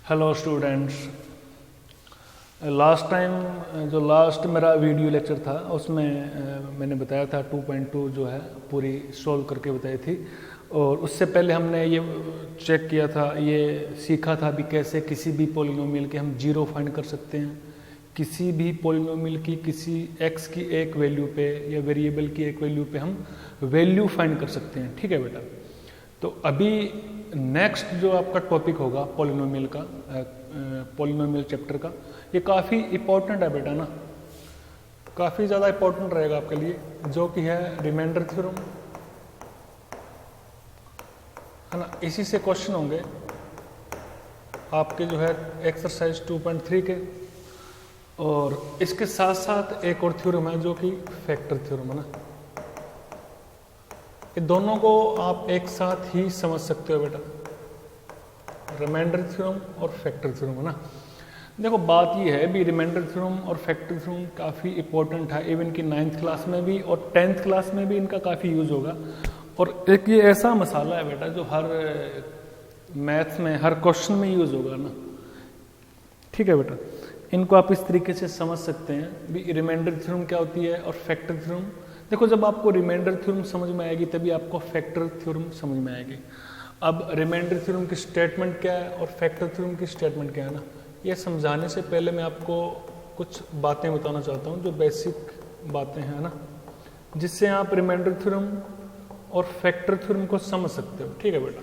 Hello students. Last मेरा video lecture था उसमें मैंने बताया था 2.2 जो है पूरी सॉल्व करके बताई थी। और उससे पहले हमने ये चेक किया था, ये सीखा था भी कैसे किसी भी पॉलिनोमियल के हम जीरो फाइंड कर सकते हैं, किसी भी पॉलिनोमियल की किसी x की एक वैल्यू पे या वेरिएबल की एक वैल्यू पे हम वैल्यू फाइंड कर सकते हैं। ठीक है बेटा। तो अभी नेक्स्ट जो आपका टॉपिक होगा पॉलिनोमियल का, पॉलिनोमियल चैप्टर का, ये काफ़ी इम्पोर्टेंट है बेटा ना, काफ़ी ज़्यादा इम्पोर्टेंट रहेगा आपके लिए, जो कि है रिमाइंडर थ्योरम, है ना। इसी से क्वेश्चन होंगे आपके जो है एक्सरसाइज 2.3 के। और इसके साथ साथ एक और थ्योरम है जो कि फैक्टर थ्योरम है ना। ये दोनों को आप एक साथ ही समझ सकते हो बेटा, रिमाइंडर थ्योरम और फैक्टर थ्योरम, है ना। देखो बात ये है भी रिमाइंडर थ्योरम और फैक्टर थ्योरम काफ़ी इंपॉर्टेंट है, इवन की 9th क्लास में भी और 10th क्लास में भी इनका काफ़ी यूज होगा। और एक ये ऐसा मसाला है बेटा जो हर मैथ्स में हर क्वेश्चन में यूज होगा ना। ठीक है बेटा, इनको आप इस तरीके से समझ सकते हैं भी रिमाइंडर थ्योरम क्या होती है और फैक्टर थ्योरम। देखो जब आपको रिमाइंडर थ्योरम समझ में आएगी तभी आपको फैक्टर थ्योरम समझ में आएगी। अब रिमाइंडर थ्योरम की स्टेटमेंट क्या है और फैक्टर थ्योरम की स्टेटमेंट क्या है ना, ये समझाने से पहले मैं आपको कुछ बातें बताना चाहता हूँ जो बेसिक बातें हैं ना, जिससे आप रिमाइंडर थ्योरम और फैक्टर थ्योरम को समझ सकते हो। ठीक है बेटा।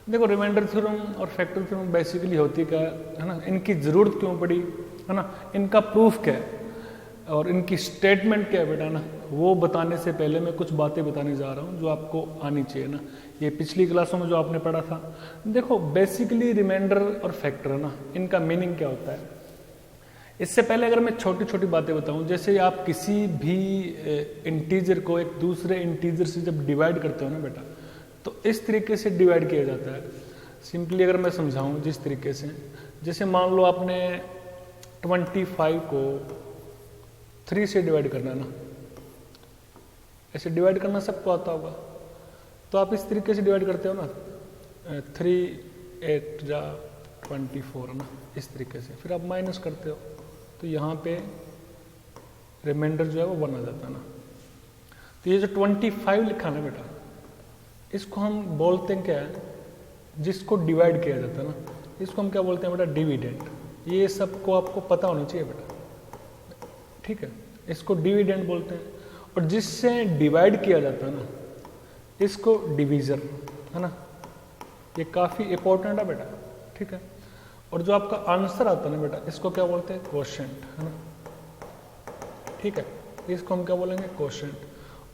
देखो रिमाइंडर थ्योरम और फैक्टर थ्योरम बेसिकली होती क्या है ना, इनकी ज़रूरत क्यों पड़ी, है ना, इनका प्रूफ क्या है और इनकी स्टेटमेंट क्या है बेटा ना, वो बताने से पहले मैं कुछ बातें बताने जा रहा हूँ जो आपको आनी चाहिए ना। ये पिछली क्लासों में जो आपने पढ़ा था। देखो बेसिकली रिमाइंडर और फैक्टर है ना, इनका मीनिंग क्या होता है। इससे पहले अगर मैं छोटी छोटी बातें बताऊं, जैसे आप किसी भी इंटीजर को एक दूसरे इंटीजर से जब डिवाइड करते हो ना बेटा, तो इस तरीके से डिवाइड किया जाता है। सिंपली अगर मैं समझाऊं जिस तरीके से, जैसे मान लो आपने 25 को 3 से डिवाइड करना है ना, ऐसे डिवाइड करना सबको आता होगा, तो आप इस तरीके से डिवाइड करते हो ना, 3 8 जा 24 है ना, इस तरीके से। फिर आप माइनस करते हो तो यहाँ पे रिमाइंडर जो है वो 1 आ जाता है ना। तो ये जो 25 लिखा ना बेटा, इसको हम बोलते हैं क्या है, जिसको डिवाइड किया जाता है ना, इसको हम क्या बोलते हैं बेटा, डिविडेंड। ये सबको आपको पता होना चाहिए बेटा। ठीक है, इसको डिविडेंड बोलते हैं। और जिससे डिवाइड किया जाता है ना, इसको डिवीजर, है ना। ये काफ़ी इंपॉर्टेंट है बेटा। ठीक है। और जो आपका आंसर आता है ना बेटा, इसको क्या बोलते हैं, क्वोशिएंट, है ना। ठीक है, इसको हम क्या बोलेंगे, क्वोशिएंट।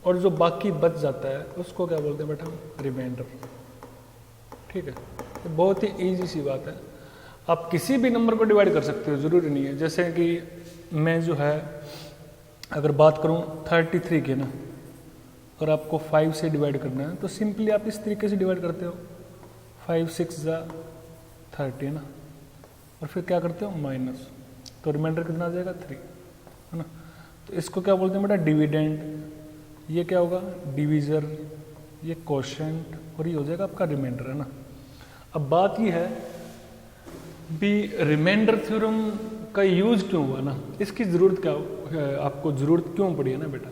और जो बाकी बच जाता है उसको क्या बोलते हैं बेटा, रिमाइंडर। ठीक है, ये बहुत ही ईजी सी बात है। आप किसी भी नंबर को डिवाइड कर सकते हो, जरूरी नहीं है। जैसे कि मैं जो है अगर बात करूं 33 की ना, अगर आपको 5 से डिवाइड करना है तो सिंपली आप इस तरीके से डिवाइड करते हो, 5 6 जा 30 ना, और फिर क्या करते हो माइनस, तो रिमाइंडर कितना आ जाएगा 3, है ना। तो इसको क्या बोलते हैं बेटा, डिविडेंड। ये क्या होगा, डिवीजर, ये क्वोशिएंट, और ये हो जाएगा आपका रिमाइंडर, है ना। अब बात ये है भी रिमाइंडर थ्योरम का यूज क्यों हुआ ना, इसकी ज़रूरत क्या, आपको ज़रूरत क्यों पड़ी है ना बेटा।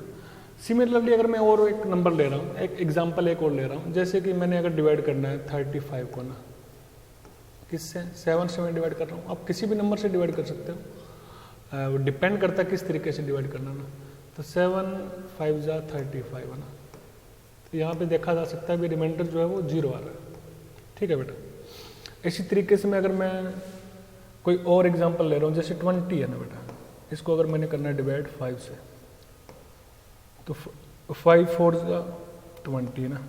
सिमिलरली अगर मैं और एक नंबर ले रहा हूँ, एक एग्जांपल एक और ले रहा हूँ, जैसे कि मैंने अगर डिवाइड करना है 35 को ना, किससे, 7 से मैं डिवाइड कर रहा हूँ। आप किसी भी नंबर से डिवाइड कर सकते हो, डिपेंड करता है किस तरीके से डिवाइड करना ना। तो 7 5 जा 35 है ना, तो यहाँ पे देखा जा सकता है भी रिमाइंडर जो है वो 0 आ रहा है। ठीक है बेटा। इसी तरीके से मैं अगर मैं कोई और एग्जांपल ले रहा हूँ, जैसे 20 है ना बेटा, इसको अगर मैंने करना है डिवाइड 5 से, तो 5 4 जा 20 ना,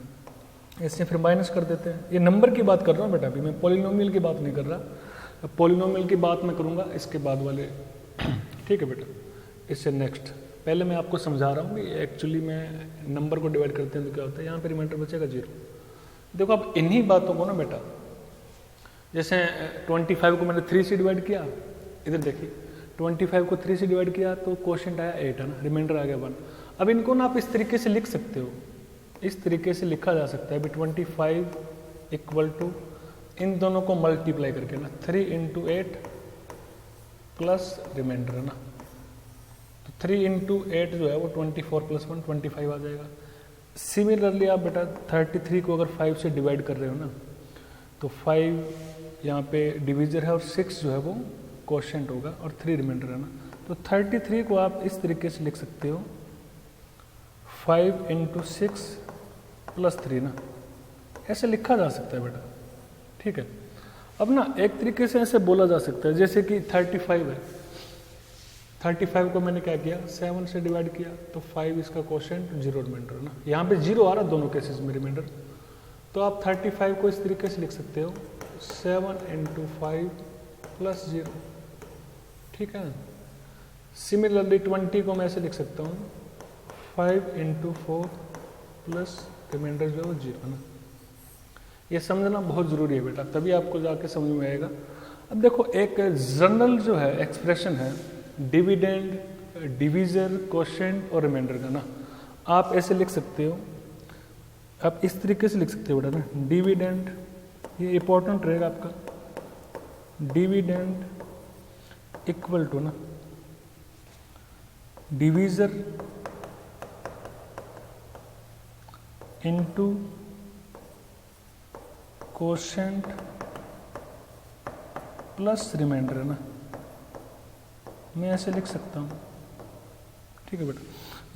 इससे फिर माइनस कर देते हैं। ये नंबर की बात कर रहा हूँ बेटा, अभी मैं पॉलिनोमियल की बात नहीं कर रहा। पॉलिनोमियल की बात मैं करूँगा इसके बाद वाले। ठीक है बेटा। इससे नेक्स्ट पहले मैं आपको समझा रहा हूँ कि एक्चुअली में नंबर को डिवाइड करते हैं तो क्या होता है, यहाँ पे रिमाइंडर बचेगा 0। देखो अब इन्हीं बातों को ना बेटा, जैसे 25 को मैंने 3 से डिवाइड किया, इधर देखिए 25 को 3 से डिवाइड किया तो क्वोशिएंट आया 8, है ना, रिमाइंडर आ गया 1। अब इनको ना आप इस तरीके से लिख सकते हो, इस तरीके से लिखा जा सकता है भी 25 = इन दोनों को मल्टीप्लाई करके ना, 3 इंटू 8 प्लस रिमाइंडर है ना, तो 3 इंटू 8 जो है वो 24 प्लस 1 25 आ जाएगा। सिमिलरली आप बेटा 33 को अगर 5 से डिवाइड कर रहे हो ना, तो 5 यहाँ पे डिविजर है और 6 जो है वो क्वोशिएंट होगा और 3 रिमाइंडर है ना, तो 33 को आप इस तरीके से लिख सकते हो 5 इंटू 6 प्लस 3 ना, ऐसे लिखा जा सकता है बेटा, ठीक है। अब ना एक तरीके से ऐसे बोला जा सकता है, जैसे कि 35 है, 35 को मैंने क्या किया 7 से डिवाइड किया, तो 5 इसका क्वोशिएंट 0 रिमाइंडर है ना, यहाँ पे 0 आ रहा दोनों केसेस में रिमाइंडर, तो आप 35 को इस तरीके से लिख सकते हो 7 इंटू 5 प्लस 0, ठीक है। सिमिलरली 20 को मैं ऐसे लिख सकता हूँ 5 इंटू 4 प्लस रिमाइंडर जो है वो 0 है ना। ये समझना बहुत ज़रूरी है बेटा, तभी आपको जाके समझ में आएगा। अब देखो एक जनरल जो है एक्सप्रेशन है डिविडेंड, डिवीजर, क्वोशिएंट और रिमाइंडर का ना, आप ऐसे लिख सकते हो, आप इस तरीके से लिख सकते हो बेटा ना, डिविडेंड, ये इंपॉर्टेंट रहेगा आपका, डिविडेंड इक्वल टू ना divisor into quotient plus remainder है ना, मैं ऐसे लिख सकता हूँ, ठीक है बेटा।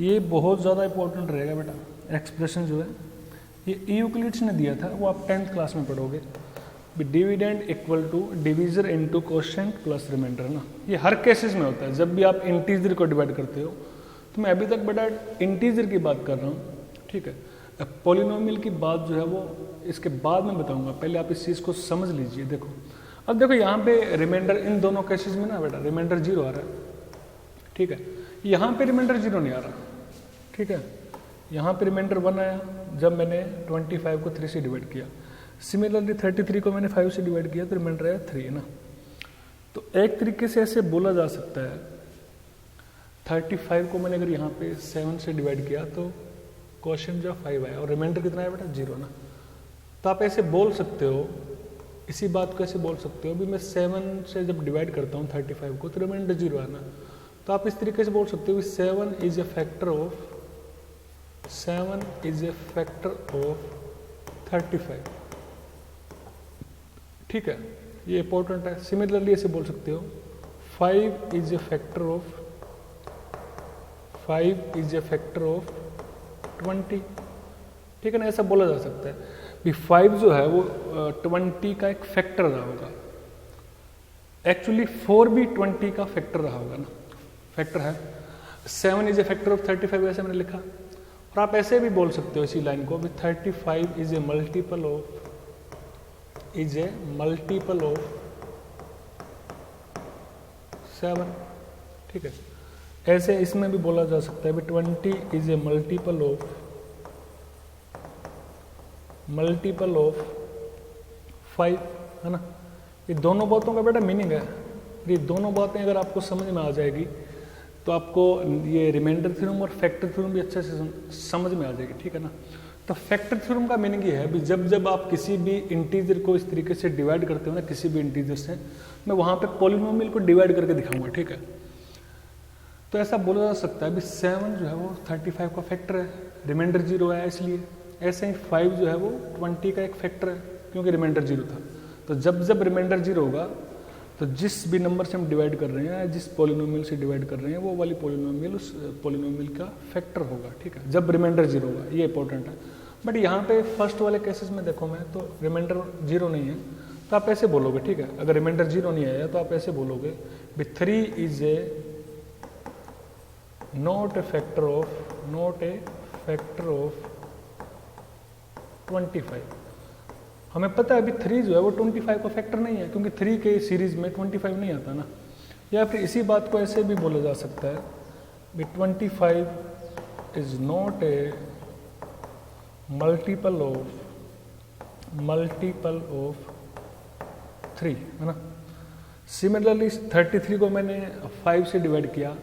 ये बहुत ज़्यादा इंपॉर्टेंट रहेगा बेटा, एक्सप्रेशन जो है ये यूक्लिड्स ने दिया था, वो आप 10th क्लास में पढ़ोगे। Dividend equal to divisor into quotient plus remainder ना, ये हर केसेस में होता है जब भी आप इंटीजर को डिवाइड करते हो। तो मैं अभी तक बेटा इंटीजर की बात कर रहा हूँ, ठीक है। अब पॉलिनोमियल की बात जो है वो इसके बाद में बताऊंगा, पहले आप इस चीज़ को समझ लीजिए। देखो अब देखो यहाँ पे रिमाइंडर इन दोनों केसेस में ना बेटा रिमाइंडर 0 आ रहा है, ठीक है। यहाँ पे रिमाइंडर 0 नहीं आ रहा, ठीक है। यहाँ पे रिमाइंडर 1 आया जब मैंने 25 को 3 से डिवाइड किया। सिमिलरली 33 को मैंने 5 से डिवाइड किया तो रिमाइंडर आया 3 है ना। तो एक तरीके से ऐसे बोला जा सकता है 35 को मैंने अगर यहाँ पे 7 से डिवाइड किया तो क्वोशिएंट जो 5 आया और रिमाइंडर कितना है बेटा 0 ना। तो आप ऐसे बोल सकते हो, इसी बात को ऐसे बोल सकते हो भी मैं 7 से जब डिवाइड करता हूँ 35 को तो रिमाइंडर 0 है ना। तो आप इस तरीके से बोल सकते हो 7 इज ए फैक्टर ऑफ 35, ठीक है, ये इंपॉर्टेंट है। सिमिलरली ऐसे बोल सकते हो 5 इज ए फैक्टर ऑफ 20, ठीक है ना, ऐसा बोला जा सकता है भी 5 जो है वो 20 का एक फैक्टर रहा होगा। एक्चुअली 4 भी 20 का फैक्टर रहा होगा ना, फैक्टर है। 7 इज ए फैक्टर ऑफ 35 ऐसे मैंने लिखा। और आप ऐसे भी बोल सकते हो इसी लाइन को भी 35 इज ए मल्टीपल ऑफ 7, ठीक है। ऐसे इसमें भी बोला जा सकता है भी 20 इज ए मल्टीपल ऑफ 5, है ना। ये दोनों बातों का बेटा मीनिंग है। ये दोनों बातें अगर आपको समझ में आ जाएगी तो आपको ये रिमाइंडर थ्योरम और फैक्टर थ्योरम भी अच्छे से समझ में आ जाएगी, ठीक है ना। तो फैक्टर थ्योरम का मीनिंग ये है भी जब आप किसी भी इंटीजर को इस तरीके से डिवाइड करते हो ना, किसी भी इंटीजर से, मैं वहाँ पे पॉलिनोमियल को डिवाइड करके दिखाऊंगा, ठीक है। तो ऐसा बोला जा सकता है भी 7 जो है वो 35 का फैक्टर है, रिमाइंडर 0 है इसलिए। ऐसे ही 5 जो है वो 20 का एक फैक्टर है क्योंकि रिमाइंडर 0 था। तो जब रिमाइंडर 0 होगा तो जिस भी नंबर से हम डिवाइड कर रहे हैं, जिस पॉलिनोमियल से डिवाइड कर रहे हैं, वो वाली पॉलिनोमियल उस पॉलिनोमियल का फैक्टर होगा, ठीक है, जब रिमाइंडर 0 होगा। ये इंपॉर्टेंट है। बट यहाँ पे फर्स्ट वाले केसेस में देखो मैं तो रिमाइंडर 0 नहीं है, तो आप ऐसे बोलोगे, ठीक है। अगर रिमाइंडर 0 नहीं आया तो आप ऐसे बोलोगे भी 3 is a not a factor of 25। हमें पता है अभी 3 जो है वो 25 का फैक्टर नहीं है क्योंकि 3 के सीरीज में 25 नहीं आता ना। या फिर इसी बात को ऐसे भी बोला जा सकता है भी 25 is not a multiple of 3, है ना। सिमिलरली 33 को मैंने 5 से डिवाइड किया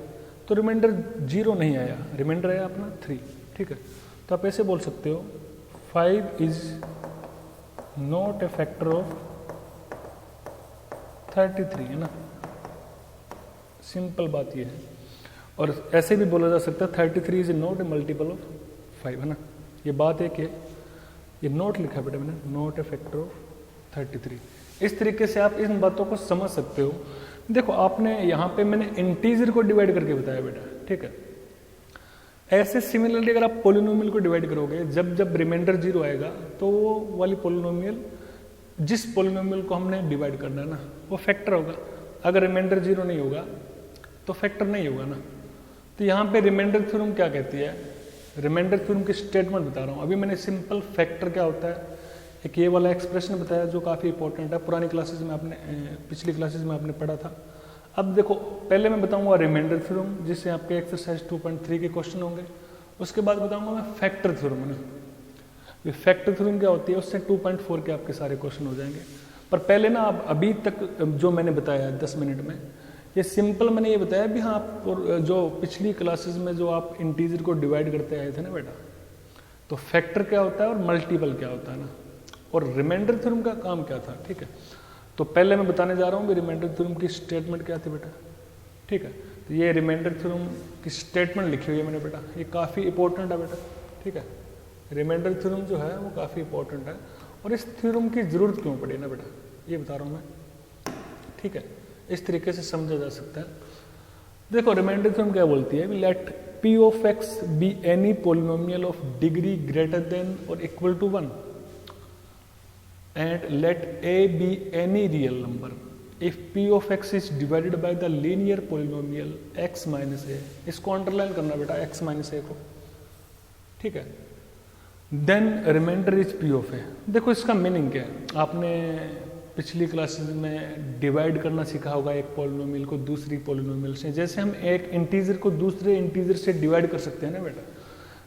तो रिमाइंडर 0 नहीं आया, रिमाइंडर आया अपना 3, ठीक है। तो आप ऐसे बोल सकते हो 5 is not a factor of 33 है ना, सिंपल बात ये है। और ऐसे भी बोला जा सकता है 33 is not a multiple of 5 है ना, ये बात है कि ये नोट लिखा है बेटा मैंने, नॉट ए फैक्टर ऑफ 33। इस तरीके से आप इन बातों को समझ सकते हो। देखो आपने यहाँ पे मैंने इंटीजर को डिवाइड करके बताया बेटा, ठीक है। ऐसे सिमिलरली अगर आप पोलिनोमियल को डिवाइड करोगे, जब जब रिमाइंडर 0 आएगा तो वो वाली पोलिनोमियल, जिस पोलिनोमियल को हमने डिवाइड करना है ना, वो फैक्टर होगा। अगर रिमाइंडर 0 नहीं होगा तो फैक्टर नहीं होगा ना। तो यहाँ पे रिमाइंडर थ्योरम क्या कहती है, रिमाइंडर थ्योरम की स्टेटमेंट बता रहा हूँ। अभी मैंने सिंपल फैक्टर क्या होता है, एक ये वाला एक्सप्रेशन बताया जो काफ़ी इंपॉर्टेंट है, पुरानी क्लासेज में आपने, पिछली क्लासेज में आपने पढ़ा था। अब देखो पहले मैं बताऊंगा रिमाइंडर थ्योरम, जिससे आपके एक्सरसाइज 2.3 के क्वेश्चन होंगे। उसके बाद बताऊंगा मैं फैक्टर थ्योरम ना, ये फैक्टर थ्योरम क्या होती है, उससे 2.4 के आपके सारे क्वेश्चन हो जाएंगे। पर पहले ना आप अभी तक जो मैंने बताया 10 मिनट में, ये सिंपल मैंने ये बताया भी हाँ, और जो पिछली क्लासेस में जो आप इंटीजर को डिवाइड करते आए थे ना बेटा, तो फैक्टर क्या होता है और मल्टीपल क्या होता है ना, और रिमाइंडर थ्योरम का काम क्या था, ठीक है। तो पहले मैं बताने जा रहा हूँ रिमाइंडर थ्योरम की स्टेटमेंट क्या थी बेटा, ठीक है। तो ये रिमाइंडर थ्योरम की स्टेटमेंट लिखी हुई है मैंने बेटा, ये काफ़ी इंपॉर्टेंट है बेटा, ठीक है। रिमाइंडर थ्योरम जो है वो काफ़ी इंपॉर्टेंट है, और इस थ्योरम की ज़रूरत क्यों पड़ी ना बेटा, ये बता रहा हूँ मैं, ठीक है। इस तरीके से समझा जा सकता है। देखो रिमाइंडर थ्योरम क्या बोलती है, let p of x be any polynomial of degree greater than और equal to 1 and let a be any real number if p of x is divided by the linear polynomial x minus a। इसको underline करना बेटा, x minus a को, ठीक है। then remainder is p of a। देखो इसका meaning क्या है, आपने पिछली क्लासेस में डिवाइड करना सीखा होगा एक पोलिनोमियल को दूसरी पोलिनोमियल से, जैसे हम एक इंटीजर को दूसरे इंटीजर से डिवाइड कर सकते हैं ना बेटा,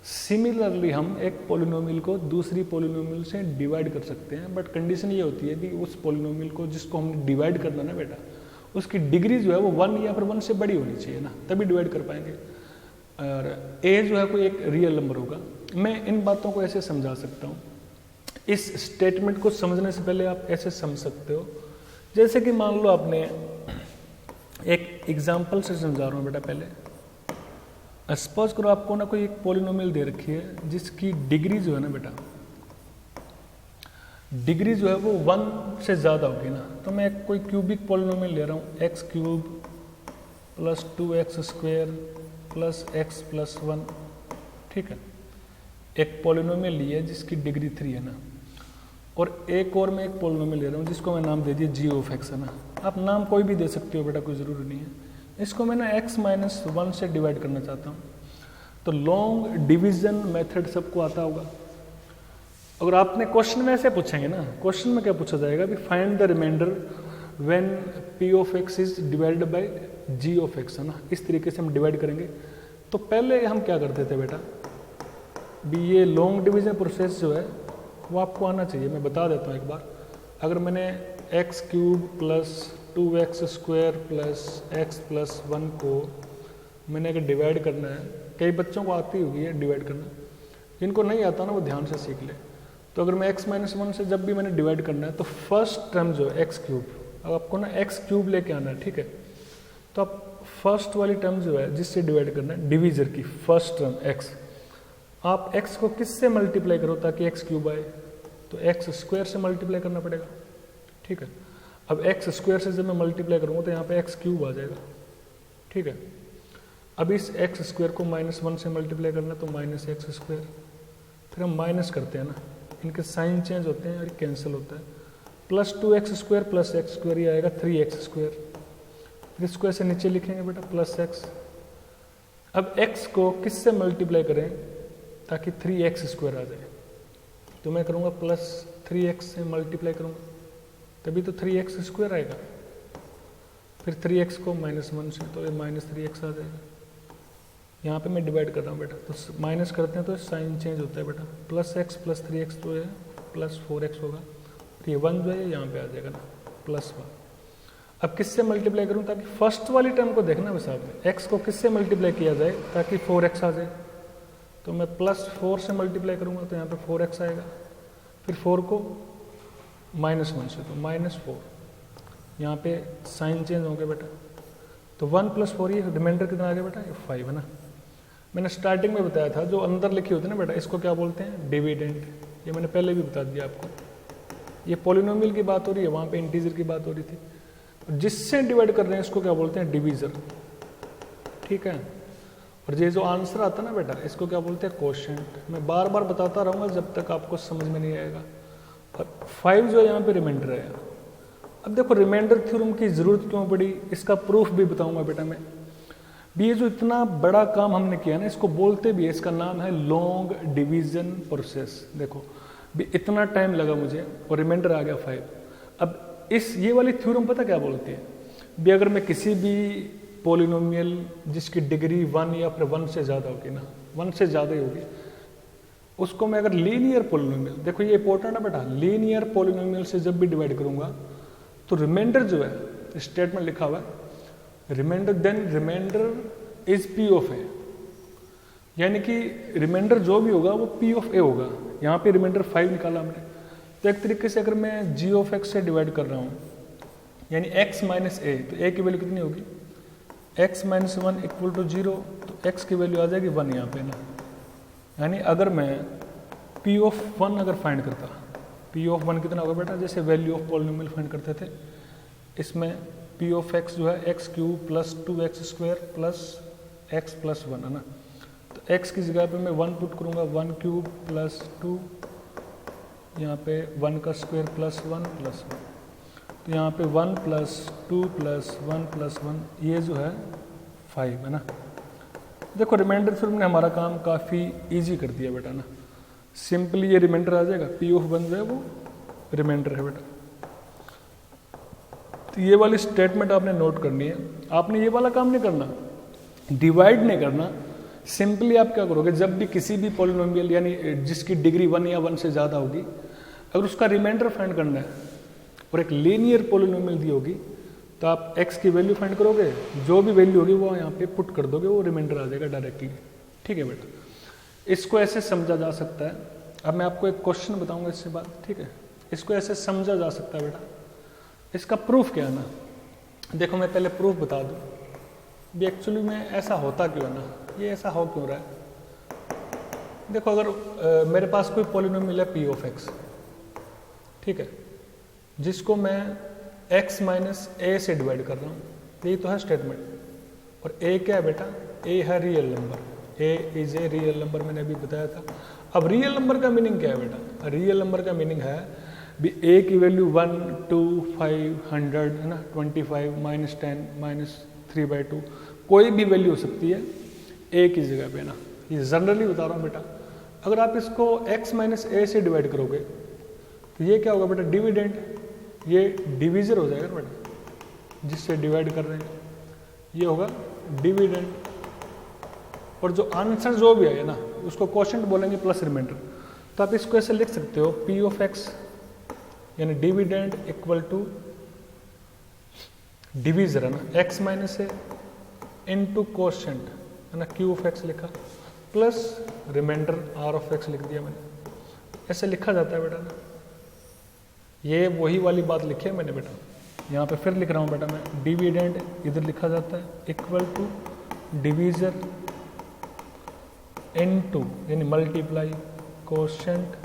सिमिलरली हम एक पोलिनोमियल को दूसरी पोलिनोमियल से डिवाइड कर सकते हैं। बट कंडीशन ये होती है कि उस पोलिनोमियल को जिसको हमने डिवाइड करना ना बेटा, उसकी डिग्री जो है वो 1 या फिर 1 से बड़ी होनी चाहिए ना, तभी डिवाइड कर पाएंगे। और ए जो है कोई एक रियल नंबर होगा। मैं इन बातों को ऐसे समझा सकता हूँ, इस स्टेटमेंट को समझने से पहले आप ऐसे समझ सकते हो, जैसे कि मान लो आपने एक एग्जाम्पल से समझा रहा हूँ बेटा। पहले सपोज करो आपको ना कोई एक पोलिनोमियल दे रखी है जिसकी डिग्री जो है ना बेटा, डिग्री जो है वो 1 से ज़्यादा होगी ना, तो मैं कोई क्यूबिक पोलिनोमियल ले रहा हूँ, x cube plus 2x square plus x plus 1, ठीक है। एक पोलिनोमियल ली है जिसकी डिग्री 3 है ना, और एक और मैं एक पोलिनोमियल ले रहा हूँ जिसको मैं नाम दे दिया g ऑफ x है ना। आप नाम कोई भी दे सकते हो बेटा, कोई ज़रूरी नहीं है। इसको मैं ना x माइनस 1 से डिवाइड करना चाहता हूँ, तो लॉन्ग डिवीजन मेथड सबको आता होगा। अगर आपने क्वेश्चन में ऐसे पूछेंगे ना, क्वेश्चन में क्या पूछा जाएगा भी find the remainder when p of x is divided by g of x है ना, इस तरीके से हम डिवाइड करेंगे। तो पहले हम क्या करते थे बेटा, भी ये लॉन्ग डिवीजन प्रोसेस जो है वो आपको आना चाहिए। मैं बता देता हूँ एक बार। अगर मैंने x cube plus 2x square plus x plus 1 को मैंने अगर डिवाइड करना है, कई बच्चों को आती होगी है डिवाइड करना, जिनको नहीं आता ना वो ध्यान से सीख ले। तो अगर मैं x माइनस 1 से जब भी मैंने डिवाइड करना है, तो फर्स्ट टर्म जो है एक्स क्यूब, अब आपको ना एक्स क्यूब लेके आना है, ठीक है। तो आप फर्स्ट वाली टर्म जो है जिससे डिवाइड करना है, डिवीजर की फर्स्ट टर्म x, आप x को किससे मल्टीप्लाई करो ताकि एक्स क्यूब आए, तो एक्स स्क्वायर से मल्टीप्लाई करना पड़ेगा, ठीक है। अब एक्स स्क्वायर से जब मैं मल्टीप्लाई करूँगा तो यहाँ पे एक्स क्यूब आ जाएगा, ठीक है। अब इस एक्स स्क्वायर को -1 से मल्टीप्लाई करना तो माइनस एक्स स्क्वायर, फिर हम माइनस करते हैं ना, इनके साइन चेंज होते हैं और कैंसिल होता है, plus 2x square plus x square, ये आएगा 3x स्क्वायर, फिर स्क्वायर से नीचे लिखेंगे बेटा प्लस x। अब x को किससे मल्टीप्लाई करें ताकि 3x स्क्वायर आ जाए, तो मैं करूँगा प्लस 3x से मल्टीप्लाई करूँगा, तभी तो 3x स्क्वायर आएगा। फिर 3x को -1 से, तो ये -3x आ जाएगा। यहाँ पे मैं डिवाइड कर रहा हूँ बेटा, तो माइनस करते हैं तो साइन चेंज होता है बेटा, प्लस x प्लस 3x तो ये प्लस 4x होगा, तो ये 1 जो है यहाँ पे आ जाएगा ना, प्लस 1। अब किससे मल्टीप्लाई करूँ ताकि फर्स्ट वाली टर्म को देखना बस आपने, x को किससे मल्टीप्लाई किया जाए ताकि 4x आ जाए, तो मैं प्लस 4 से मल्टीप्लाई करूँगा तो यहाँ पे 4x आएगा, फिर 4 को -1 से, तो -4, यहाँ पे साइन चेंज हो गया बेटा, तो 1 + 4 ये रिमाइंडर कितना आ गया बेटा, 5 है ना। मैंने स्टार्टिंग में बताया था जो अंदर लिखी होती है ना बेटा, इसको क्या बोलते हैं, डिविडेंड। ये मैंने पहले भी बता दिया आपको। ये पॉलिनोमियल की बात हो रही है, वहाँ पे इंटीजर की बात हो रही थी। जिससे डिवाइड कर रहे हैं इसको क्या बोलते हैं, डिवीजर, ठीक है। और ये जो आंसर आता है ना बेटा, इसको क्या बोलते हैं, कोशेंट। मैं बार बार बताता रहूँगा जब तक आपको समझ में नहीं आएगा। और 5 जो यहाँ पे रिमाइंडर है। अब देखो रिमाइंडर थ्योरम की ज़रूरत क्यों पड़ी, इसका प्रूफ भी बताऊंगा बेटा मैं। ये जो इतना बड़ा काम हमने किया ना, इसको बोलते भी है, इसका नाम है लॉन्ग डिवीजन प्रोसेस। देखो भी इतना टाइम लगा मुझे और रिमाइंडर आ गया 5। अब ये वाली थ्योरम पता क्या बोलती है भी, अगर मैं किसी भी पॉलिनोमियल जिसकी डिग्री 1 या फिर 1 से ज़्यादा होगी ना, 1 से ज़्यादा ही होगी, उसको मैं अगर लीनियर पॉलिनोमियल, देखो ये इंपॉर्टेंट है बेटा, लीनियर पॉलिनोमियल से जब भी डिवाइड करूंगा तो रिमाइंडर जो है, स्टेटमेंट लिखा हुआ है remainder, then remainder is P of A, यानी कि रिमाइंडर जो भी होगा वो पी ऑफ ए होगा। यहाँ पे रिमाइंडर 5 निकाला हमने। तो एक तरीके से अगर मैं जी ऑफ एक्स से डिवाइड कर रहा हूँ, यानी x माइनस ए, तो ए की वैल्यू कितनी होगी, x माइनस 1 इक्वल टू 0, तो x की वैल्यू आ जाएगी 1 यहाँ पे ना। यानी अगर मैं p ऑफ 1 अगर फाइंड करता, p ऑफ 1 कितना होगा बेटा, जैसे वैल्यू ऑफ पॉलिनोमियल फाइंड करते थे, इसमें p ऑफ x जो है x³ plus 2x² plus x plus 1 है ना। तो x की जगह पे मैं 1 पुट करूँगा, 1³ प्लस 2, यहाँ पे 1 का स्क्वायर प्लस 1 प्लस 1, तो यहाँ पे 1 प्लस 2 प्लस 1 प्लस 1, ये जो है 5 है ना। देखो रिमाइंडर थ्योरम ने हमारा काम काफ़ी इजी कर दिया बेटा ना। सिंपली ये रिमाइंडर आ जाएगा, p ऑफ 1 जो है वो रिमाइंडर है बेटा। तो ये वाली स्टेटमेंट आपने नोट करनी है। आपने ये वाला काम नहीं करना, डिवाइड नहीं करना। सिंपली आप क्या करोगे, जब भी किसी भी पॉलिनोमियल यानी जिसकी डिग्री 1 या 1 से ज़्यादा होगी, अगर उसका रिमाइंडर फाइंड करना है और एक लीनियर पॉलिनोमियल दी होगी, तो आप x की वैल्यू फाइंड करोगे, जो भी वैल्यू होगी वो यहाँ पे पुट कर दोगे, वो रिमाइंडर आ जाएगा डायरेक्टली। ठीक है बेटा, इसको ऐसे समझा जा सकता है। अब मैं आपको एक क्वेश्चन बताऊंगा इससे बाद, ठीक है। इसको ऐसे समझा जा सकता है बेटा। इसका प्रूफ क्या है ना, देखो मैं पहले प्रूफ बता दूं भी एक्चुअली में ऐसा होता क्यों है ना, ये ऐसा हो क्यों रहा है। देखो अगर मेरे पास कोई पॉलिनोमियल है p ऑफ x, ठीक है, जिसको मैं x माइनस ए से डिवाइड कर रहा हूँ, यही तो है स्टेटमेंट। और a क्या है बेटा, a है real number, a is a real number, मैंने अभी बताया था। अब रियल नंबर का मीनिंग क्या है बेटा, रियल नंबर का मीनिंग है भी a की वैल्यू 1, 2, 5, 100 है ना, 25, -10, -3/2, कोई भी वैल्यू हो सकती है a की जगह पे ना। ये जनरली बता रहा हूँ बेटा। अगर आप इसको x माइनस ए से डिवाइड करोगे तो ये क्या होगा बेटा, डिविडेंड, ये डिवीजर हो जाएगा बेटा, जिससे डिवाइड कर रहे हैं, ये होगा डिविडेंड। और जो आंसर जो भी है ना, उसको क्वोशंट बोलेंगे प्लस रिमाइंडर। तो आप इसको ऐसे लिख सकते हो, p ऑफ x यानी डिविडेंड इक्वल टू डिवीजर है ना, x minus a into quotient है ना, q ऑफ x लिखा, plus remainder r of x लिख दिया मैंने। ऐसे लिखा जाता है बेटा ना। ये वही वाली बात लिखी है मैंने बेटा, यहाँ पे फिर लिख रहा हूँ बेटा मैं, डिविडेंड इधर लिखा जाता है इक्वल टू डिवीजर इनटू यानी मल्टीप्लाई क्वोशंट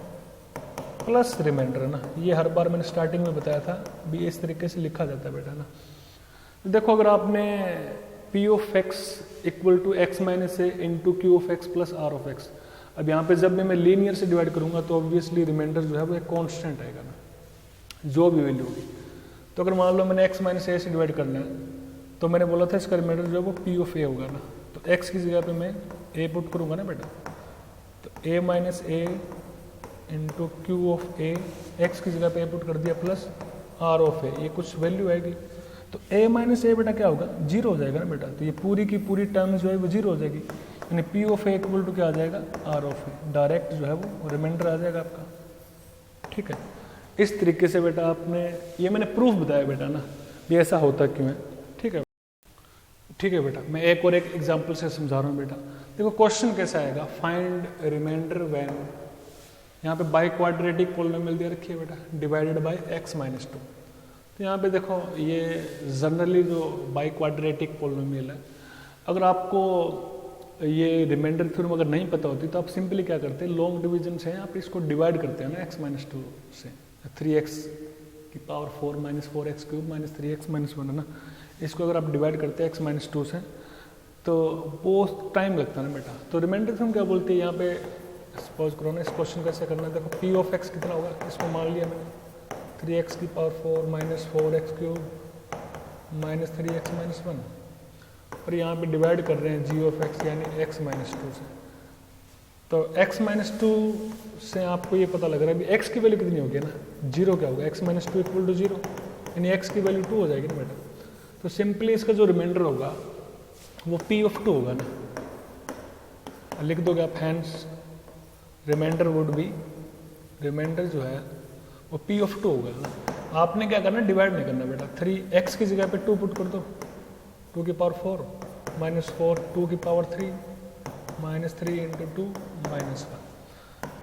प्लस रिमाइंडर है ना। ये हर बार मैंने स्टार्टिंग में बताया था भी, इस तरीके से लिखा जाता है बेटा ना। देखो अगर आपने p of x equal to x minus a into q of x plus r of x, अब यहाँ पे जब भी मैं लीनियर से डिवाइड करूंगा तो ऑब्वियसली रिमाइंडर जो है वो एक कॉन्स्टेंट आएगा ना, जो भी वैल्यू होगी। तो अगर मान लो मैंने x माइनस ए से डिवाइड करना है, तो मैंने बोला था इसका रिमाइंडर जो है वो p ऑफ a होगा ना। तो x की जगह पे मैं a पुट करूंगा ना बेटा, तो a minus a into Q of A, x की जगह पे a पुट कर दिया प्लस r ऑफ a, ये कुछ वैल्यू आएगी। तो a माइनस ए बेटा क्या होगा, 0 हो जाएगा ना बेटा। तो ये पूरी की पूरी टर्म जो है वो 0 हो जाएगी, यानी p of a equal to क्या आ जाएगा, r ऑफ a, डायरेक्ट जो है वो रिमाइंडर आ जाएगा आपका। ठीक है, इस तरीके से बेटा आपने, ये मैंने प्रूफ बताया बेटा ना, ये ऐसा होता क्यों है। ठीक है, ठीक है बेटा, मैं एक और एक एग्जांपल से समझा रहा हूँ बेटा। देखो क्वेश्चन कैसा आएगा, फाइंड रिमाइंडर व्हेन, यहाँ पे बाई क्वाड्रेटिक पॉलिनोमियल दे रखी है बेटा, डिवाइडेड बाय x माइनस 2। तो तो यहाँ पे देखो ये जनरली जो बाई क्वाड्रेटिक पोलिनोमियल है, अगर आपको ये रिमाइंडर थ्योरम अगर नहीं पता होती तो आप सिंपली क्या करते हैं, लॉन्ग डिवीजन से आप इसको डिवाइड करते हैं ना x-2 से, 3x की power 4 minus 4x cube minus 3x minus 1 है ना, इसको अगर आप डिवाइड करते हैं x-2 से तो वो टाइम लगता है ना बेटा। तो रिमाइंडर थ्योरम क्या बोलती है यहाँ पे, सपोज करो ना, इस क्वेश्चन कैसे करना है, देखो p ऑफ x कितना होगा, इसको मान लिया मैंने 3x की power 4 minus 4x cube minus 3x minus 1, और यहाँ पे डिवाइड कर रहे हैं g ऑफ x यानी x-2 से। तो x-2 से आपको ये पता लग रहा है अभी x की वैल्यू कितनी होगी ना, 0 क्या होगा, x-2 इक्वल टू 0, यानी x की वैल्यू 2 हो जाएगी ना बेटा। तो सिंपली इसका जो रिमाइंडर होगा वो p ऑफ 2 होगा ना, लिख दोगे आप hence remainder would be, remainder जो है वो p ऑफ 2 होगा ना। आपने क्या करना, डिवाइड नहीं करना बेटा, 3x की जगह पे 2 पुट कर दो, 2 की पावर 4 माइनस 4 2 की पावर 3 माइनस 3 इंटू 2 माइनस 1।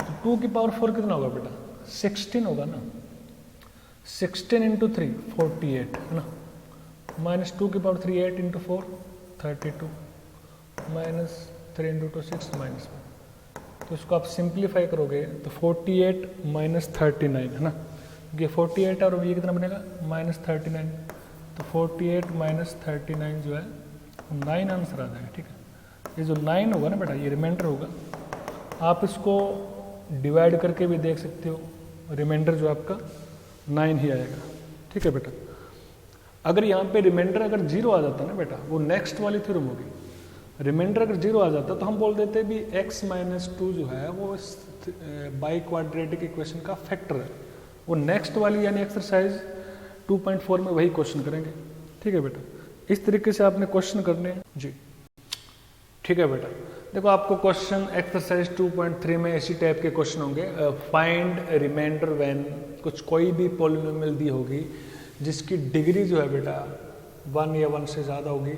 तो 2 की पावर 4 कितना होगा बेटा, 16 होगा ना, 16 इंटू 3 48 है ना, माइनस 2 की power 3 8 into 4 32 minus 3 into 2 6 minus 1। तो इसको आप सिंप्लीफाई करोगे तो 48 माइनस 39 है ना, ये 48 और ये कितना बनेगा माइनस 39, तो 48 माइनस 39 जो है 9 आंसर आ जाएगा। ठीक है, ये जो 9 होगा ना बेटा ये रिमाइंडर होगा, आप इसको डिवाइड करके भी देख सकते हो, रिमाइंडर जो आपका 9 ही आएगा। ठीक है बेटा, अगर यहाँ पे रिमाइंडर अगर 0 आ जाता ना बेटा, वो नेक्स्ट वाली थ्योरम होगी, रिमाइंडर अगर 0 आ जाता तो हम बोल देते भी x-2 जो है वो बाई क्वाड्रेटिक इक्वेशन का फैक्टर है, वो नेक्स्ट वाली यानी एक्सरसाइज 2.4 में वही क्वेश्चन करेंगे। ठीक है बेटा, इस तरीके से आपने क्वेश्चन करने हैं जी। ठीक है बेटा, देखो आपको क्वेश्चन एक्सरसाइज 2.3 में इसी टाइप के क्वेश्चन होंगे, फाइंड रिमाइंडर व्हेन, कुछ कोई भी पॉलिनोमियल दी होगी जिसकी डिग्री जो है बेटा 1 या 1 से ज़्यादा होगी,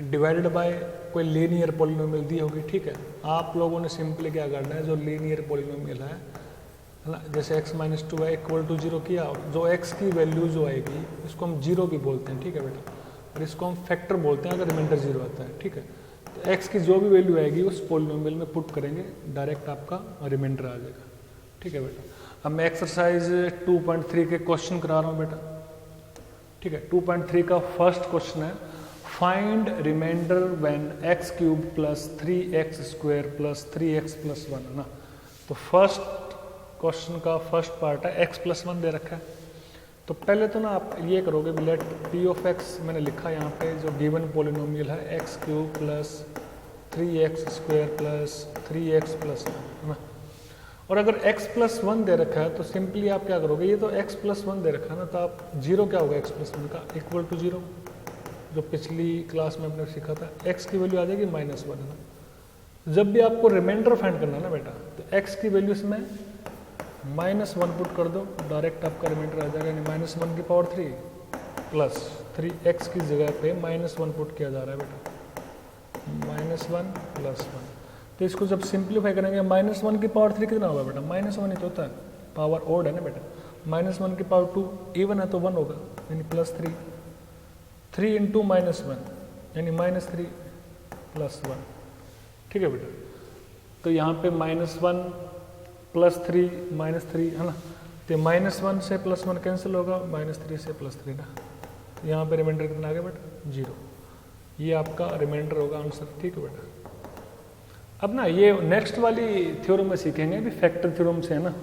डिवाइडेड बाय कोई लीनियर पॉलिनोमियल दी होगी। ठीक है, आप लोगों ने सिंपली क्या करना है, जो लीनियर पॉलिनोमियल है ना, जैसे x-2 है इक्वल टू 0 किया, जो x की वैल्यू जो आएगी इसको हम 0 भी बोलते हैं। ठीक है बेटा, और इसको हम फैक्टर बोलते हैं अगर रिमाइंडर 0 आता है। ठीक है, तो x की जो भी वैल्यू आएगी उस पॉलिनोमियल में पुट करेंगे, डायरेक्ट आपका रिमाइंडर आ जाएगा। ठीक है बेटा, अब मैं एक्सरसाइज 2.3 के क्वेश्चन करा रहा हूँ बेटा। ठीक है, 2.3 का फर्स्ट क्वेश्चन है, find remainder when x cube plus 3x square plus 3x plus 1 है ना। तो फर्स्ट क्वेश्चन का फर्स्ट पार्ट है x+1 दे रखा है, तो पहले तो ना आप ये करोगे, लेट p ऑफ x मैंने लिखा यहाँ पे जो गिवन पॉलिनोमियल है x³ plus 3x square plus 3x plus 1 है ना। और अगर x+1 दे रखा है तो सिंपली आप क्या करोगे, ये तो x+1 दे रखा है ना, तो आप 0 क्या होगा x+1 का, इक्वल टू 0, जो पिछली क्लास में हमने सीखा था, x की वैल्यू आ जाएगी -1 है ना। जब भी आपको रिमाइंडर फाइंड करना है ना बेटा, तो x की वैल्यू इसमें -1 पुट कर दो, डायरेक्ट आपका रिमाइंडर आ जाएगा, यानी -1 की पावर 3 प्लस 3x की जगह पे -1 पुट किया जा रहा है बेटा, -1 प्लस 1। तो इसको जब सिंप्लीफाई करेंगे, -1 की पावर 3 कितना होगा बेटा, -1 ही तो होता है, पावर ओड है ना बेटा, -1 की पावर 2 इवन है तो 1 होगा, यानी +3, 3 इंटू -1 यानी -3 प्लस 1। ठीक है बेटा, तो यहाँ पे -1 प्लस 3 -3 है ना, तो -1 से +1 कैंसिल होगा, -3 से +3 ना, यहाँ पे रिमाइंडर कितना आ गया बेटा 0, ये आपका रिमाइंडर होगा आंसर। ठीक है बेटा, अब ना ये नेक्स्ट वाली थ्योरम में सीखेंगे भी फैक्टर थ्योरम से है ना,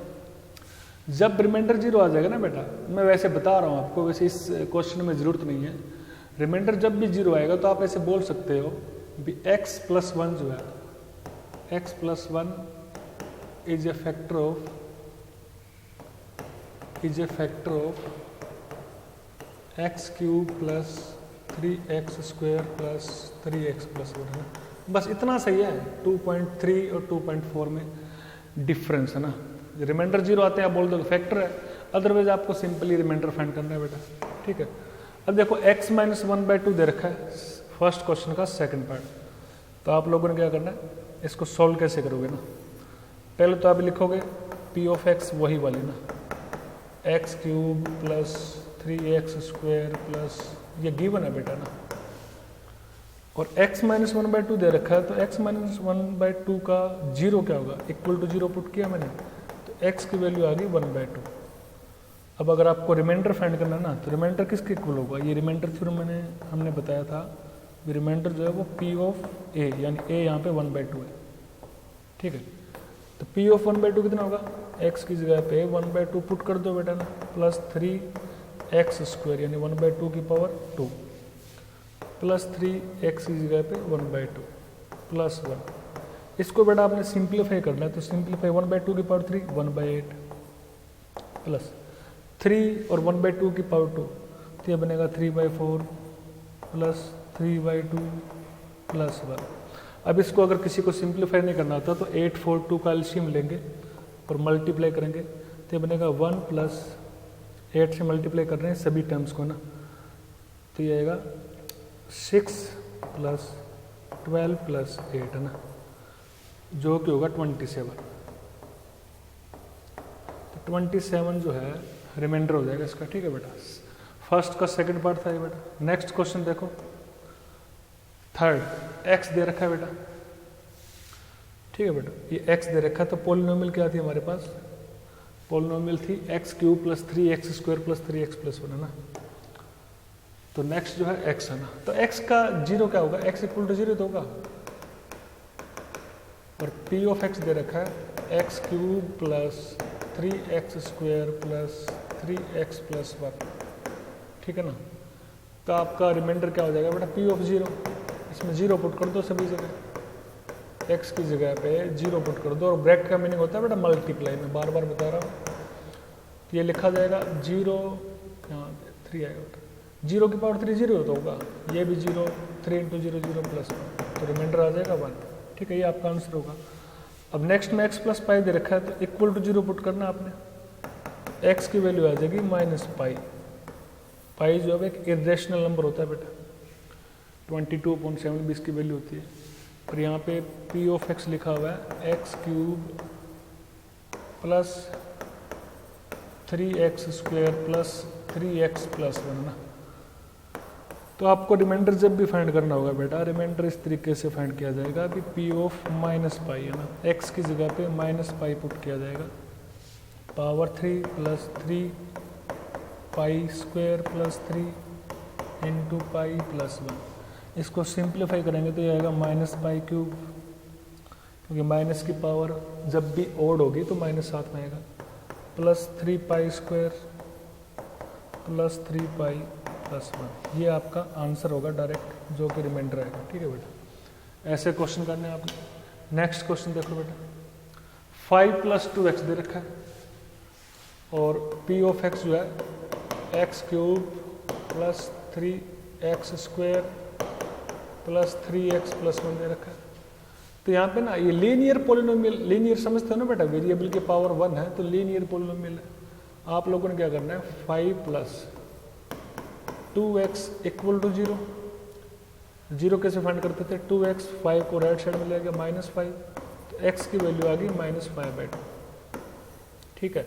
जब रिमाइंडर 0 आ जाएगा ना बेटा, मैं वैसे बता रहा हूँ आपको, वैसे इस क्वेश्चन में ज़रूरत नहीं है, रिमाइंडर जब भी 0 आएगा तो आप ऐसे बोल सकते हो भी x+1 जो है, x+1 is a factor of x³ plus 3x square plus 3x plus 1 है ना, बस इतना सही है। 2.3 और 2.4 में डिफरेंस है ना, रिमाइंडर 0 आते हैं आप बोल दो फैक्टर है, अदरवाइज आपको सिंपली रिमाइंडर फाइंड करना है बेटा। ठीक है, अब देखो x-1/2 दे रखा है फर्स्ट क्वेश्चन का सेकंड पार्ट, तो आप लोगों ने क्या करना है, इसको सॉल्व कैसे करोगे ना, पहले तो आप लिखोगे p ऑफ x वही वाली ना, x³ प्लस 3x² प्लस, ये गिवन है बेटा ना, और x माइनस 1/2 दे रखा है, तो x माइनस 1/2 का 0 क्या होगा, इक्वल टू 0 पुट किया मैंने, तो x की वैल्यू आ गई 1/2। अब अगर आपको रिमाइंडर फाइंड करना ना, तो रिमाइंडर किसके इक्वल होगा, ये रिमाइंडर थ्योरम हमने बताया था, रिमाइंडर जो है वो p ऑफ a, यानी a यहाँ पे 1/2 है, ठीक है। तो p ऑफ 1/2 कितना होगा, x की जगह पे 1/2 पुट कर दो बेटा ना, प्लस 3x² यानी 1/2 की पावर 2 प्लस 3x की जगह पे 1/2 प्लस 1। इसको बेटा आपने सिंप्लीफाई करना है, तो सिंप्लीफाई 1/2 की पावर 3 1/8 प्लस 3 और 1/2 की पावर 2, तो ये बनेगा 3/4 प्लस 3/2 प्लस 1। अब इसको अगर किसी को सिंप्लीफाई नहीं करना होता तो 8, 4, 2 का एलसीएम लेंगे और मल्टीप्लाई करेंगे, तो ये बनेगा 1 प्लस 8 से मल्टीप्लाई कर रहे हैं सभी टर्म्स को ना, तो ये आएगा 6 प्लस 12 प्लस 8 है ना, जो कि होगा 27। तो 27 जो है रिमाइंडर हो जाएगा इसका, ठीक है बेटा। फर्स्ट का सेकंड पार्ट था ये बेटा। नेक्स्ट क्वेश्चन देखो, थर्ड, x दे रखा है बेटा, ठीक है बेटा, ये x दे रखा है, तो पोलिनोमियल क्या थी हमारे पास, पोलिनोमियल थी x³ plus 3x² plus 3x plus 1 है ना। तो नेक्स्ट जो है x है ना, तो x का 0 क्या होगा, x इक्वल टू 0 तो होगा, और p ऑफ x दे रखा है x³ plus 3x² plus 3x plus 1, ठीक है ना। तो आपका रिमाइंडर क्या हो जाएगा बेटा, p ऑफ 0, इसमें 0 पुट कर दो सभी जगह, x की जगह पे 0 पुट कर दो, और ब्रैकेट का मीनिंग होता है बेटा मल्टीप्लाई, मैं बार बार बता रहा हूँ। तो ये लिखा जाएगा 0, यहाँ पे 3 आएगा बेटा, 0 की पावर 3 0 तो होगा, ये भी 0, 3 × 0 0 प्लस 1, तो रिमाइंडर आ जाएगा 1, ठीक है, ये आपका आंसर होगा। अब नेक्स्ट में x प्लस पाई दे रखा है, तो इक्वल टू 0 पुट करना आपने, x की वैल्यू आ जाएगी माइनस पाई, पाई जो है एक इरेशनल नंबर होता है बेटा, 22.7 भी इसकी वैल्यू होती है, और यहाँ पे p ऑफ x लिखा हुआ है x³ plus 3x² plus 3x plus 1 ना। तो आपको रिमाइंडर जब भी फाइंड करना होगा बेटा, रिमाइंडर इस तरीके से फाइंड किया जाएगा, अभी p ऑफ माइनस पाई है ना, x की जगह पे माइनस पाई पुट किया जाएगा, power 3 plus 3 π² plus 3 into pi plus 1। इसको सिंप्लीफाई करेंगे तो ये आएगा -π³, क्योंकि माइनस की पावर जब भी ओड होगी तो माइनस साथ में आएगा, प्लस 3π² प्लस 3π प्लस 1। ये आपका आंसर होगा डायरेक्ट, जो कि रिमाइंडर आएगा, ठीक है बेटा। ऐसे क्वेश्चन करने हैं आपने। नेक्स्ट क्वेश्चन देखो बेटा, 5 + 2x दे रखा है, और p ऑफ x जो है x³ plus 3x² plus 3x plus 1 दे रखा है। तो यहाँ पे ना ये लीनियर पोलिनोमियल, लीनियर समझते हो ना बेटा, वेरिएबल की पावर 1 है तो लीनियर पोलिनोमियल है। आप लोगों ने क्या करना है, 5 + 2x इक्वल टू 0, 0 कैसे फाइंड करते थे, 2x, 5 को राइट साइड में ले गया -5, तो x की वैल्यू आ गई -5/2, ठीक है।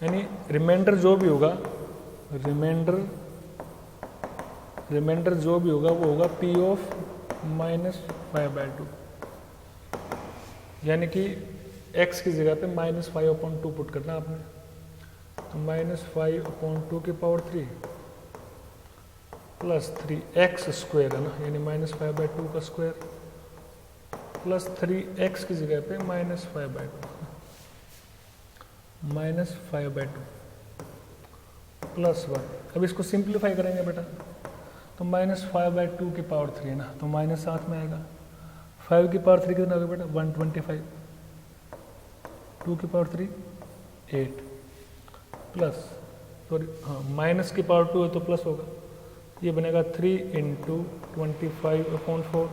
यानी रिमाइंडर जो भी होगा, रिमाइंडर जो भी होगा वो होगा p ऑफ -5/2, यानी कि x की जगह पे -5/2 पुट करना आपने, तो -5/2 की पावर 3 प्लस 3x² है ना, यानी -5/2 का स्क्वायर प्लस 3x की जगह पे -5/2 प्लस 1। अब इसको सिंप्लीफाई करेंगे बेटा, तो -5/2 की पावर 3 है ना, तो माइनस साथ में आएगा, 5 की पावर 3 कितना होगा बेटा, 125, 2 की पावर 3 8 प्लस, सॉरी हाँ, माइनस की पावर 2 है तो प्लस होगा, ये बनेगा 3 × 25/4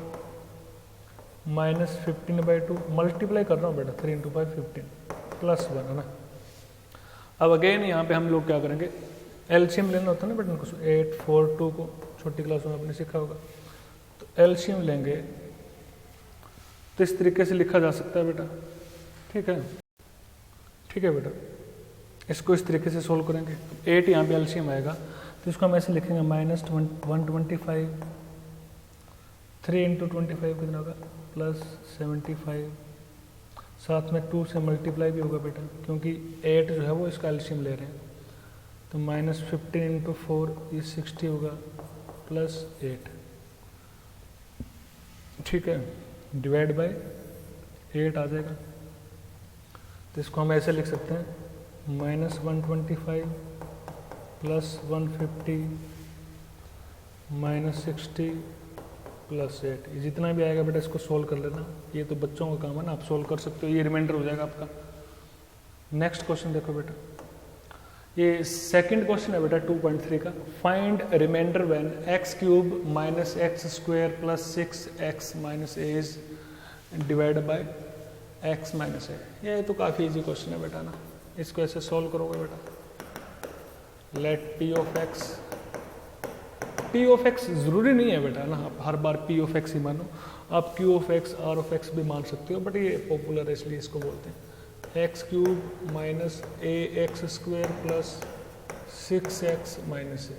-15/2, मल्टीप्लाई कर रहा हूँ बेटा, 3 × 5 15 प्लस 1 है ना। अब अगेन यहाँ पे हम लोग क्या करेंगे, एलसीएम लेना होता है ना बेटा, कुछ 8, 4, 2 को छोटी क्लास में आपने सीखा होगा, तो एलसीएम लेंगे तो इस तरीके से लिखा जा सकता है बेटा, ठीक है, ठीक है बेटा। इसको इस तरीके से सोल्व करेंगे, 8 यहाँ पे एलसीएम आएगा, तो इसको हम ऐसे लिखेंगे -125, 3 इंटू 25 कितना होगा +75, साथ में 2 से मल्टीप्लाई भी होगा बेटा, क्योंकि 8 जो है वो इसका एल्शियम ले रहे हैं। तो -15 इंटू 4 ये 60 होगा +8, ठीक है, डिवाइड बाय 8 आ जाएगा। तो इसको हम ऐसे लिख सकते हैं -125 +150 -60 +8, ये जितना भी आएगा बेटा इसको सोल्व कर लेना, ये तो बच्चों का काम है ना, आप सोल्व कर सकते हो, ये रिमाइंडर हो जाएगा आपका। नेक्स्ट क्वेश्चन देखो बेटा, ये सेकंड क्वेश्चन है बेटा 2.3 का। Find remainder when x³ -x² + 6x - a is divide by x - a। ये तो काफ़ी इजी क्वेश्चन है बेटा ना, इसको ऐसे सोल्व करोगे बेटा। लेट p of x ज़रूरी नहीं है बेटा ना, आप हर बार p of x ही मानो, आप q of x, r of x भी मान सकते हो, बट ये पॉपुलर है इसलिए इसको बोलते हैं। x³ - ax² + 6x - a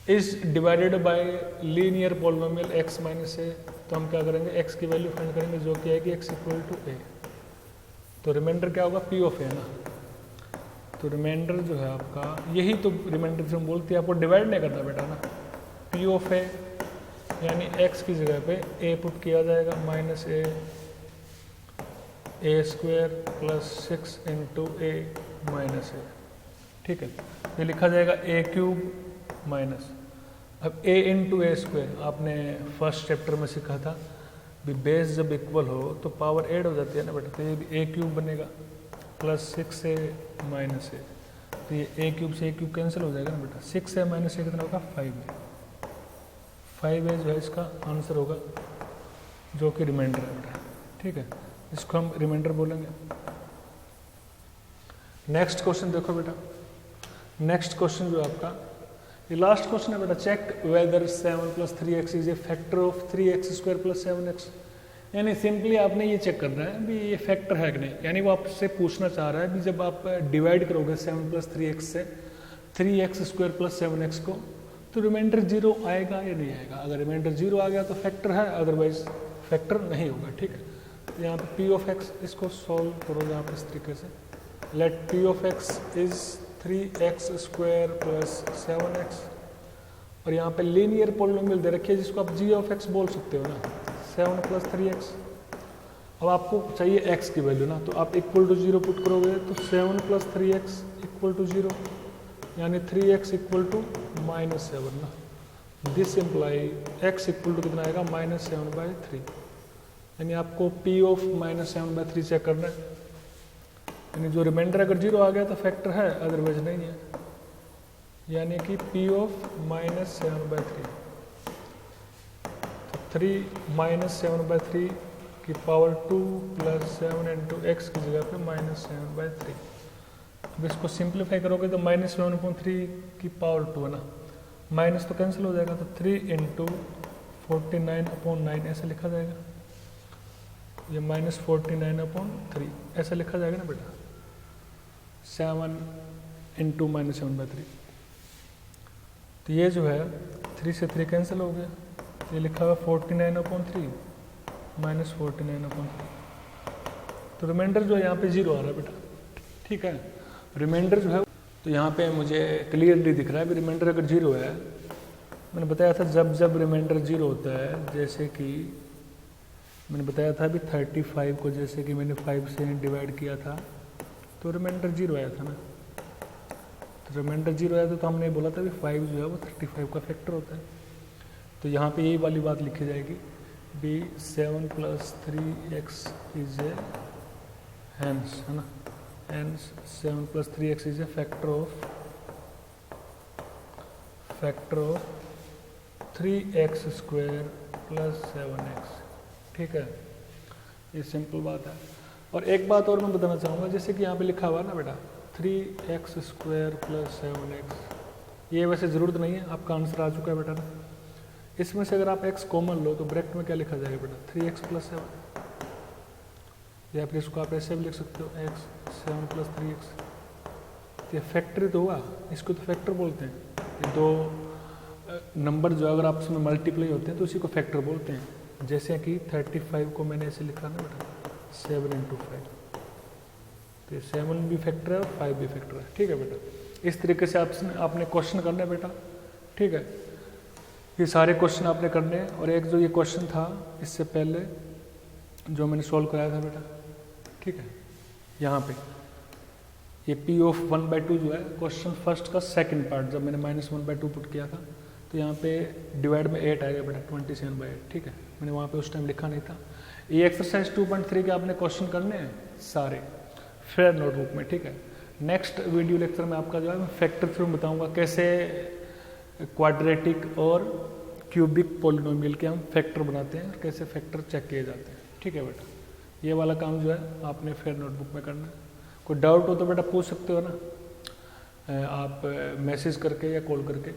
is divided bye linear polynomial x - a। तो हम क्या करेंगे, x की वैल्यू फाइंड करेंगे जो कि आएगी x = a। तो रिमाइंडर क्या होगा, p of a ना। तो रिमाइंडर जो है आपका, यही तो रिमाइंडर जो हम बोलते हैं, आपको डिवाइड नहीं करना बेटा ना। p of a यानी x की जगह पे a पुट किया जाएगा -a² + 6 इंटू a - a, ठीक है। ये लिखा जाएगा a³ माइनस, अब a इंटू a², आपने फर्स्ट चैप्टर में सीखा था भी बेस जब इक्वल हो तो पावर ऐड हो जाती है ना बेटा, तो ये भी a³ बनेगा +6a - a। तो ये a³ से a³ कैंसिल हो जाएगा ना बेटा, 6a - a कितना होगा 5a। 5a जो है इसका आंसर होगा, जो कि रिमाइंडर है बेटा, ठीक है, इसको हम रिमाइंडर बोलेंगे। नेक्स्ट क्वेश्चन देखो बेटा, नेक्स्ट क्वेश्चन जो आपका ये लास्ट क्वेश्चन है बेटा। Check whether 7 + 3x is a factor of 3x² + 7x। यानी सिंपली आपने ये चेक करना है भी ये फैक्टर है कि नहीं, यानी वो आपसे पूछना चाह रहा है भी जब आप डिवाइड करोगे 7 + 3x से 3x² + 7x को, तो रिमाइंडर 0 आएगा या नहीं आएगा। अगर रिमाइंडर 0 आ गया तो फैक्टर है, अदरवाइज फैक्टर नहीं होगा, ठीक है। तो यहाँ पे p of x, इसको सॉल्व करोगे आप इस तरीके से। Let p of x is 3x² + 7x, और यहाँ पे लीनियर पॉलिनोमियल दे रखी है जिसको आप g of x बोल सकते हो ना, 7 + 3x। अब आपको चाहिए x की वैल्यू ना, तो आप = 0 पुट करोगे तो 7 + 3x = 0, यानी 3x = -7 ना। दिस इम्प्लाई x = कितना आएगा -7/3, यानी आपको p of -7/3 चेक करना है, यानी जो रिमाइंडर अगर 0 आ गया तो फैक्टर है, अदरवाइज नहीं है, यानी कि p of -7/3। तो 3 -7/3 की पावर 2 + 7 इंटू x की जगह पे -7/3। अब इसको सिंप्लीफाई करोगे तो -7/3 की पावर 2 है ना, माइनस तो कैंसिल हो जाएगा, तो 3 इंटू 49/9 ऐसे लिखा जाएगा, ये -49/3 ऐसा लिखा जाएगा ना बेटा, 7 इंटू -7/3। तो ये जो है 3 से 3 कैंसिल हो गया, ये लिखा हुआ 49/3 -49/3। तो रिमाइंडर जो है यहाँ पे 0 आ रहा है बेटा, ठीक है। रिमाइंडर जो है तो यहाँ पे मुझे क्लियरली दिख रहा है, रिमाइंडर अगर 0 है, मैंने बताया था जब जब रिमाइंडर 0 होता है, जैसे कि मैंने बताया था अभी 35 को जैसे कि मैंने 5 से डिवाइड किया था तो रिमाइंडर 0 आया था ना। तो रिमाइंडर 0 आया था तो हमने बोला था कि 5 जो है वो 35 का फैक्टर होता है। तो यहाँ पे यही वाली बात लिखी जाएगी B 7 + 3x is A hence, है ना, hence 7 + 3x is a factor of 3x² + 7x, ठीक है। ये सिंपल बात है। और एक बात और मैं बताना चाहूँगा, जैसे कि यहाँ पे लिखा हुआ है ना बेटा 3x² + 7x, ये वैसे ज़रूरत नहीं है, आपका आंसर आ चुका है बेटा ना। इसमें से अगर आप x कॉमन लो तो ब्रैकेट में क्या लिखा जाएगा बेटा 3x + 7, या फिर इसको आप ऐसे भी लिख सकते हो x 7 + 3x। तो ये फैक्टर तो हुआ, इसको तो फैक्टर बोलते हैं, ये दो नंबर जो अगर आपस में मल्टीप्लाई होते हैं तो उसी को फैक्टर बोलते हैं। जैसे कि 35 को मैंने ऐसे लिखा ना बेटा 7 × 5, तो 7 भी फैक्टर है और 5 भी फैक्टर है। ठीक है बेटा, इस तरीके से आपने क्वेश्चन करना है बेटा। ठीक है, ये सारे क्वेश्चन आपने करने हैं। और एक जो ये क्वेश्चन था इससे पहले जो मैंने सॉल्व कराया था बेटा, ठीक है, यहाँ पे ये P ऑफ 1/2 जो है क्वेश्चन फर्स्ट का सेकंड पार्ट, जब मैंने -1/2 पुट किया था तो यहाँ पे डिवाइड में 8 आएगा बेटा 27/8। ठीक है, मैंने वहाँ पे उस टाइम लिखा नहीं था। ये एक्सरसाइज 2.3 के आपने क्वेश्चन करने हैं सारे फेयर नोटबुक में। ठीक है, नेक्स्ट वीडियो लेक्चर में आपका जो है मैं फैक्टर थ्योरम बताऊँगा, कैसे क्वाड्रेटिक और क्यूबिक पॉलिनोमियल के हम फैक्टर बनाते हैं और कैसे फैक्टर चेक किए जाते हैं। ठीक है बेटा, ये वाला काम जो है आपने फेयर नोटबुक में करना है। कोई डाउट हो तो बेटा पूछ सकते हो ना, आप मैसेज करके या कॉल करके।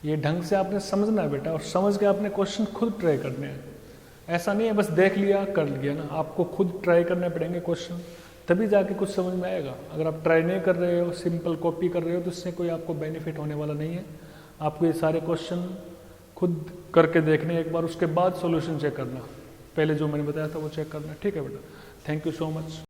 ये ढंग से आपने समझना है बेटा, और समझ के आपने क्वेश्चन खुद ट्राई करने हैं। ऐसा नहीं है बस देख लिया कर लिया ना, आपको खुद ट्राई करने पड़ेंगे क्वेश्चन, तभी जाके कुछ समझ में आएगा। अगर आप ट्राई नहीं कर रहे हो, सिंपल कॉपी कर रहे हो, तो इससे कोई आपको बेनिफिट होने वाला नहीं है। आपको ये सारे क्वेश्चन खुद करके देखने, एक बार उसके बाद सॉल्यूशन चेक करना। पहले जो मैंने बताया था वो चेक करना। ठीक है बेटा, थैंक यू सो मच।